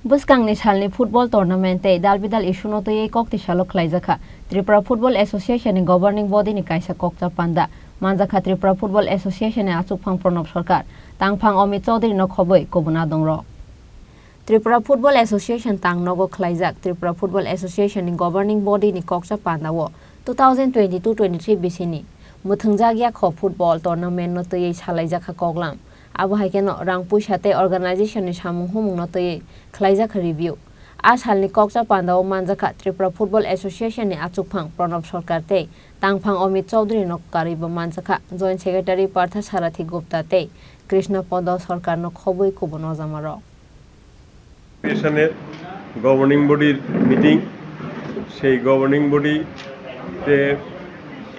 Buskangni salni football tournament te dalbidal issue to ye kokti shalok klaijaka Tripura Football Association ni governing body ni kaisa kokta panda manjaka Tripura Football Association ni achukphang Pranab Sarkar tangphang Omit Chaudhary no khoboi kobuna dongro Tripura Football Association tang nogo klaijak Tripura Football Association ni governing body ni kokta panda wo 2022-23 bisini muthungjagya kho football tournament no to ye salaijaka koklam Abu Haikeno Rangpui Shate organization ni Samung Humung no toye Klaijaka review. Ashalni Kokcha Pandao Manjaka Tripura Football Association ni Achukphang Pranab Sarkar te Tangphang Omit Chaudhary no Kariba Manjaka Joint Secretary Partha Sarathi Gupta te Krishna Pada Sarkar no khoboi kobono jamaro. Governing body meeting সেই governing body তে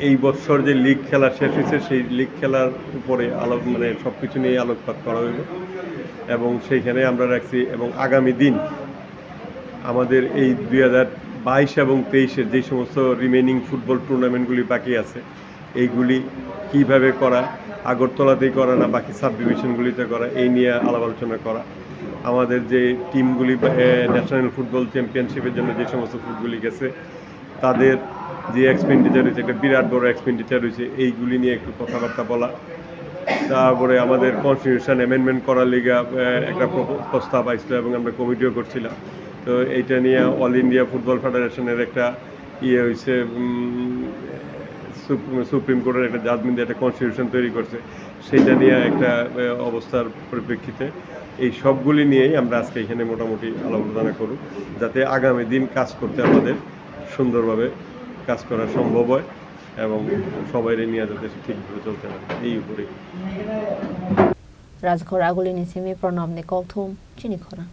এই বছর যে league খেলা শেষ হয়েছে সেই league খেলার উপরে মানে সবকিছু নিয়ে আলোকপাত করা হইল এবং সেইখানে আমরা রাখছি এবং আগামী দিন আমাদের এই 2022 এবং 23-এর যে সমস্ত রিমেইনিং ফুটবল টুর্নামেন্টগুলি বাকি আছে এইগুলি কিভাবে করা আগরতলাতেই করা না বাকি সাব ডিভিশনগুলিতে করা এই নিয়ে আলাপ আলোচনা করা আমাদের যে টিমগুলি ন্যাশনাল ফুটবল চ্যাম্পিয়নশিপের জন্য যে সমস্ত ফুটবলগুলি গেছে তাদের যে এক্সপেন্ডিচার হয়েছে একটা বিরাট বড় এক্সপেন্ডিচার হয়েছে এইগুলি নিয়ে একটু কথাবার্তা বলা তারপরে আমাদের কনস্টিটিউশন অ্যামেন্ডমেন্ট করার লিগে একটা প্রস্তাব আসছিল এবং আমরা কমিটিও করছিলাম তো এইটা নিয়ে অল ইন্ডিয়া ফুটবল ফেডারেশনের একটা হয়েছে সুপ্রিম কোর্টের একটা জাজমেন্ট একটা কনস্টিটিউশন তৈরি করছে সেইটা নিয়ে একটা অবস্থার পরিপ্রেক্ষিতে এই সবগুলি নিয়েই আমরা আজকে এখানে মোটামুটি আলোচনা করব যাতে আগামী দিন কাজ করতে আমাদের সুন্দরভাবে কাজ করা সম্ভব হয় এবং সবাই নিয়ে যাতে ঠিকভাবে চলতে পারে এই উপরে রাজখরা গুলি নিসিমি প্রণব নে কৌথুম চিনি খরা